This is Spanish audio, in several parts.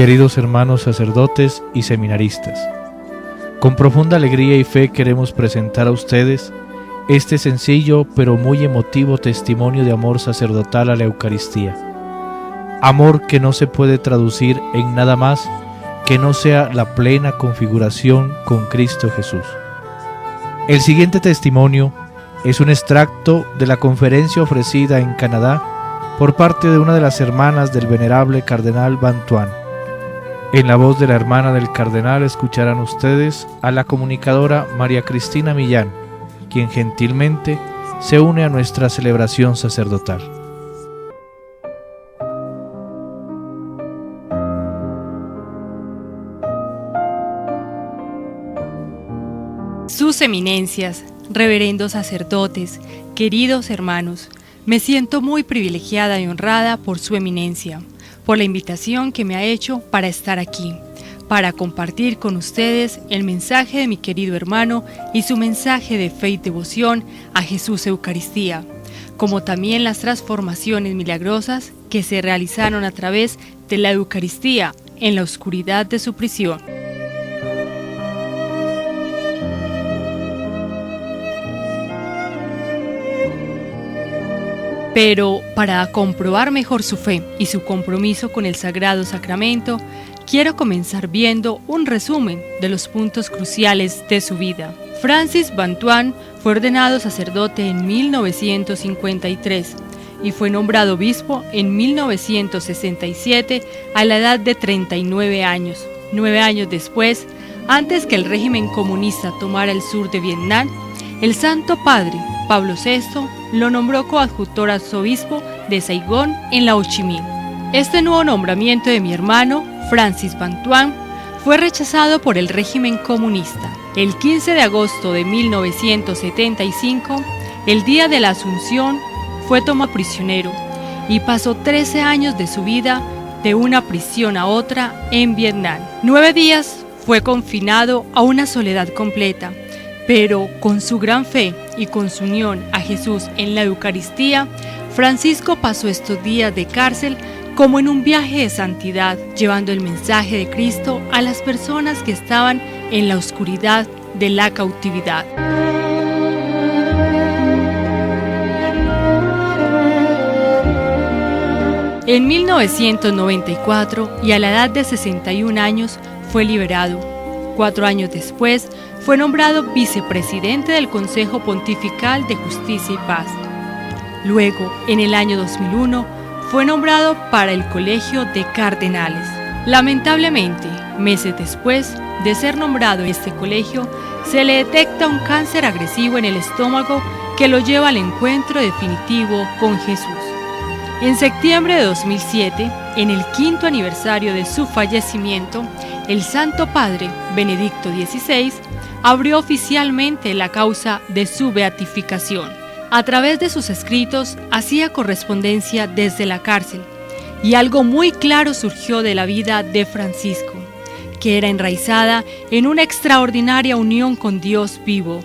Queridos hermanos sacerdotes y seminaristas, con profunda alegría y fe queremos presentar a ustedes este sencillo pero muy emotivo testimonio de amor sacerdotal a la Eucaristía. Amor que no se puede traducir en nada más que no sea la plena configuración con Cristo Jesús. El siguiente testimonio es un extracto de la conferencia ofrecida en Canadá por parte de una de las hermanas del venerable cardenal Bantuan. En la voz de la hermana del cardenal escucharán ustedes a la comunicadora María Cristina Millán, quien gentilmente se une a nuestra celebración sacerdotal. Sus eminencias, reverendos sacerdotes, queridos hermanos, me siento muy privilegiada y honrada por su eminencia, por la invitación que me ha hecho para estar aquí, para compartir con ustedes el mensaje de mi querido hermano y su mensaje de fe y devoción a Jesús Eucaristía, como también las transformaciones milagrosas que se realizaron a través de la Eucaristía en la oscuridad de su prisión. Pero para comprobar mejor su fe y su compromiso con el Sagrado Sacramento, quiero comenzar viendo un resumen de los puntos cruciales de su vida. Francis Bantuan fue ordenado sacerdote en 1953 y fue nombrado obispo en 1967 a la edad de 39 años. 9 años después, antes que el régimen comunista tomara el sur de Vietnam, el Santo Padre Pablo VI lo nombró coadjutor arzobispo de Saigón en la Ho Chi Minh. Este nuevo nombramiento de mi hermano, Francis Bantuan, fue rechazado por el régimen comunista. El 15 de agosto de 1975, el día de la Asunción, fue tomado prisionero y pasó 13 años de su vida de una prisión a otra en Vietnam. 9 días fue confinado a una soledad completa, pero con su gran fe y con su unión a Jesús en la Eucaristía, Francisco pasó estos días de cárcel como en un viaje de santidad, llevando el mensaje de Cristo a las personas que estaban en la oscuridad de la cautividad. En 1994, y a la edad de 61 años, fue liberado. 4 años después, fue nombrado vicepresidente del Consejo Pontifical de Justicia y Paz. Luego, en el año 2001, fue nombrado para el Colegio de Cardenales. Lamentablemente, meses después de ser nombrado en este colegio, se le detecta un cáncer agresivo en el estómago que lo lleva al encuentro definitivo con Jesús. En septiembre de 2007, en el 5º aniversario de su fallecimiento, el Santo Padre Benedicto XVI abrió oficialmente la causa de su beatificación. A través de sus escritos hacía correspondencia desde la cárcel, y algo muy claro surgió de la vida de Francisco, que era enraizada en una extraordinaria unión con Dios vivo,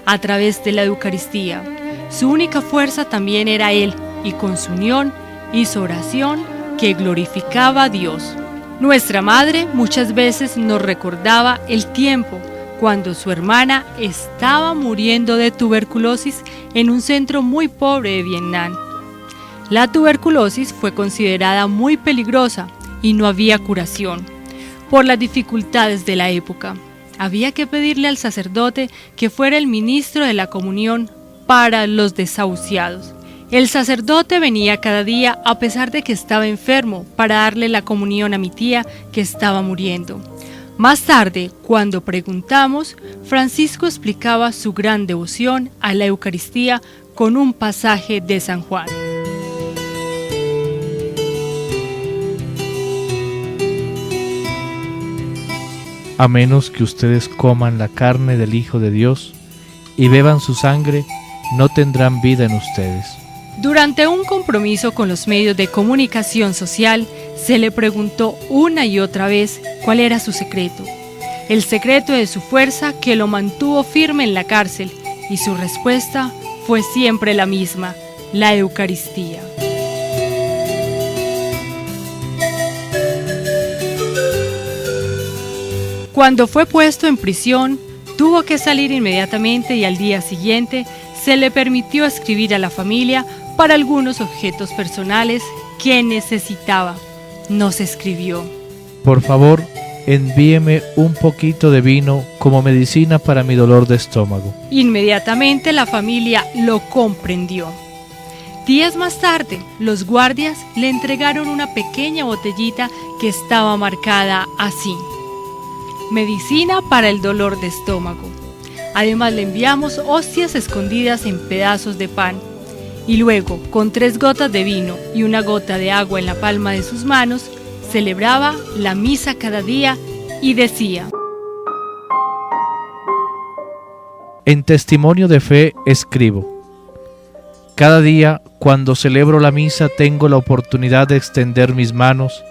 a través de la Eucaristía. Su única fuerza también era Él, y con su unión hizo oración que glorificaba a Dios. Nuestra madre muchas veces nos recordaba el tiempo cuando su hermana estaba muriendo de tuberculosis en un centro muy pobre de Vietnam. La tuberculosis fue considerada muy peligrosa y no había curación. Por las dificultades de la época, había que pedirle al sacerdote que fuera el ministro de la comunión para los desahuciados. El sacerdote venía cada día a pesar de que estaba enfermo para darle la comunión a mi tía que estaba muriendo. Más tarde, cuando preguntamos, Francisco explicaba su gran devoción a la Eucaristía con un pasaje de San Juan. A menos que ustedes coman la carne del Hijo de Dios y beban su sangre, no tendrán vida en ustedes. Durante un compromiso con los medios de comunicación social, se le preguntó una y otra vez cuál era su secreto. El secreto de su fuerza que lo mantuvo firme en la cárcel, y su respuesta fue siempre la misma: la Eucaristía. Cuando fue puesto en prisión, tuvo que salir inmediatamente y al día siguiente se le permitió escribir a la familia para algunos objetos personales que necesitaba. Nos escribió: Por favor, envíeme un poquito de vino como medicina para mi dolor de estómago. Inmediatamente la familia lo comprendió. Días más tarde, los guardias le entregaron una pequeña botellita que estaba marcada así: medicina para el dolor de estómago. Además le enviamos hostias escondidas en pedazos de pan. Y luego, con 3 gotas de vino y una gota de agua en la palma de sus manos, celebraba la misa cada día y decía: En testimonio de fe escribo: cada día cuando celebro la misa tengo la oportunidad de extender mis manos,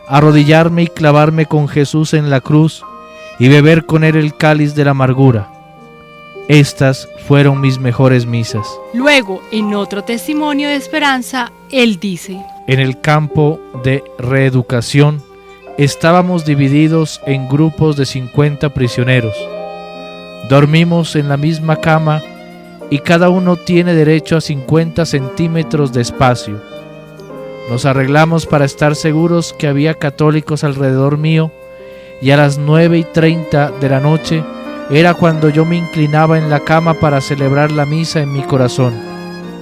arrodillarme y clavarme con Jesús en la cruz y beber con él el cáliz de la amargura. Estas fueron mis mejores misas. Luego, en otro testimonio de esperanza, él dice: En el campo de reeducación estábamos divididos en grupos de 50 prisioneros. Dormimos en la misma cama y cada uno tiene derecho a 50 centímetros de espacio. Nos arreglamos para estar seguros que había católicos alrededor mío y a las 9:30 de la noche era cuando yo me inclinaba en la cama para celebrar la misa en mi corazón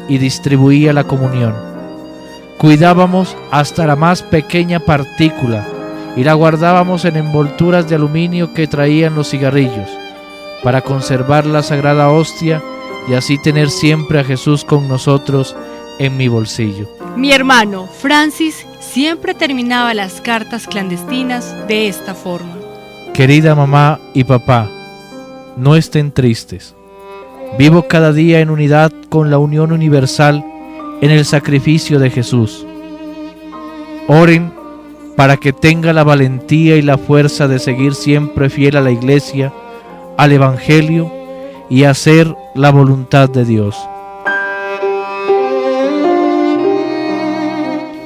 y distribuía la comunión. Cuidábamos hasta la más pequeña partícula y la guardábamos en envolturas de aluminio que traían los cigarrillos, para conservar la sagrada hostia y así tener siempre a Jesús con nosotros en mi bolsillo. Mi hermano Francis siempre terminaba las cartas clandestinas de esta forma: Querida mamá y papá, no estén tristes. Vivo cada día en unidad con la unión universal en el sacrificio de Jesús. Oren para que tenga la valentía y la fuerza de seguir siempre fiel a la Iglesia, al Evangelio y a hacer la voluntad de Dios.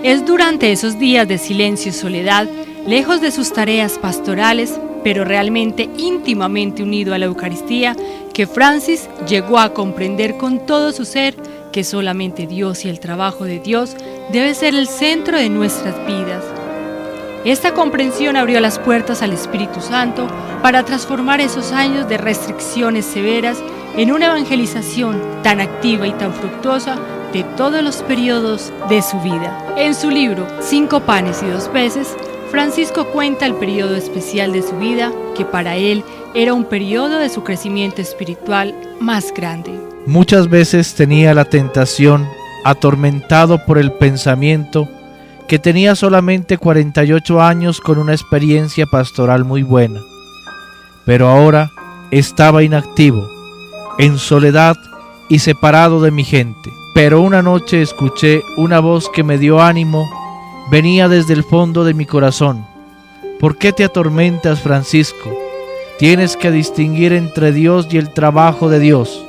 Es durante esos días de silencio y soledad, lejos de sus tareas pastorales, pero realmente íntimamente unido a la Eucaristía, que Francis llegó a comprender con todo su ser que solamente Dios y el trabajo de Dios debe ser el centro de nuestras vidas. Esta comprensión abrió las puertas al Espíritu Santo para transformar esos años de restricciones severas en una evangelización tan activa y tan fructuosa de todos los periodos de su vida. En su libro 5 panes y 2 peces, Francisco cuenta el periodo especial de su vida, que para él era un periodo de su crecimiento espiritual más grande. Muchas veces tenía la tentación, atormentado por el pensamiento, que tenía solamente 48 años con una experiencia pastoral muy buena, pero ahora estaba inactivo, en soledad y separado de mi gente. Pero una noche escuché una voz que me dio ánimo, venía desde el fondo de mi corazón. ¿Por qué te atormentas, Francisco? Tienes que distinguir entre Dios y el trabajo de Dios.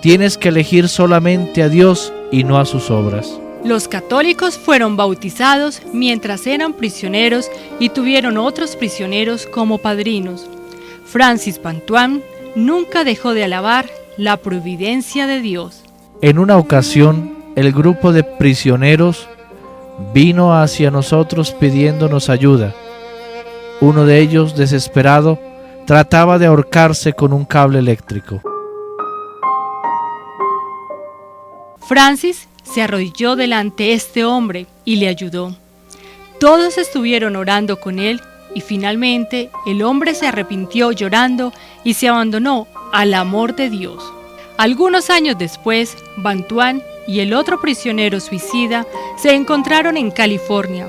Tienes que elegir solamente a Dios y no a sus obras. Los católicos fueron bautizados mientras eran prisioneros y tuvieron otros prisioneros como padrinos. Francis Bantuan nunca dejó de alabar la providencia de Dios. En una ocasión, el grupo de prisioneros vino hacia nosotros pidiéndonos ayuda. Uno de ellos, desesperado, trataba de ahorcarse con un cable eléctrico. Francis se arrodilló delante de este hombre y le ayudó. Todos estuvieron orando con él y finalmente el hombre se arrepintió llorando y se abandonó al amor de Dios. Algunos años después, Bantuan y el otro prisionero suicida se encontraron en California.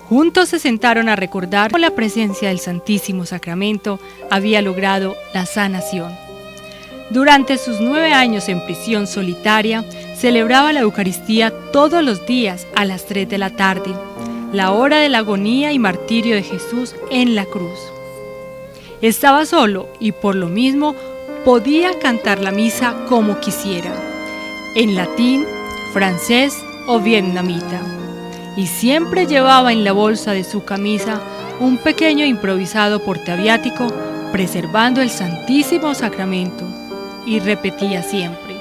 Juntos se sentaron a recordar cómo la presencia del Santísimo Sacramento había logrado la sanación. Durante sus 9 años en prisión solitaria, celebraba la Eucaristía todos los días a las 3 de la tarde, la hora de la agonía y martirio de Jesús en la cruz. Estaba solo y por lo mismo podía cantar la misa como quisiera, en latín, francés o vietnamita, y siempre llevaba en la bolsa de su camisa un pequeño improvisado portaviático, preservando el Santísimo Sacramento, y repetía siempre: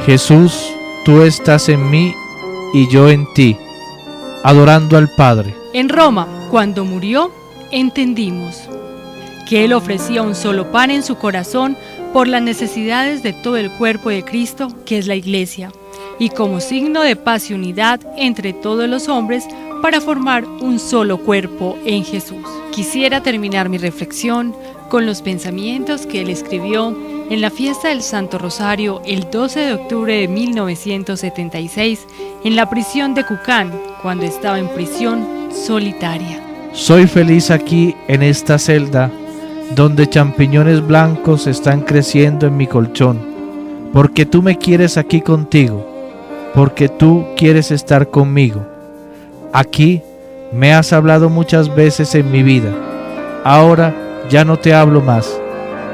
Jesús, tú estás en mí y yo en ti, adorando al Padre. En Roma, cuando murió, entendimos que Él ofrecía un solo pan en su corazón por las necesidades de todo el cuerpo de Cristo, que es la Iglesia, y como signo de paz y unidad entre todos los hombres para formar un solo cuerpo en Jesús. Quisiera terminar mi reflexión con los pensamientos que Él escribió en la fiesta del Santo Rosario el 12 de octubre de 1976 en la prisión de Cucán, cuando estaba en prisión solitaria. Soy feliz aquí en esta celda, donde champiñones blancos están creciendo en mi colchón, porque tú me quieres aquí contigo, porque tú quieres estar conmigo. Aquí me has hablado muchas veces en mi vida, ahora ya no te hablo más,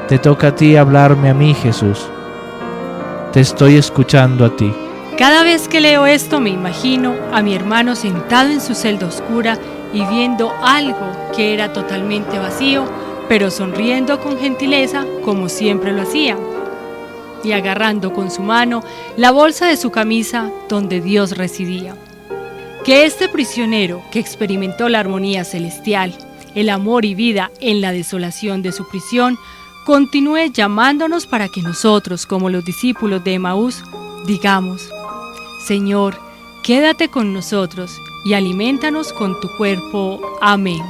te toca a ti hablarme a mí, Jesús. Te estoy escuchando a ti. Cada vez que leo esto me imagino a mi hermano sentado en su celda oscura y viendo algo que era totalmente vacío, pero sonriendo con gentileza como siempre lo hacía, y agarrando con su mano la bolsa de su camisa donde Dios residía. Que este prisionero que experimentó la armonía celestial, el amor y vida en la desolación de su prisión, continúe llamándonos para que nosotros, como los discípulos de Emaús, digamos: Señor, quédate con nosotros y aliméntanos con tu cuerpo. Amén.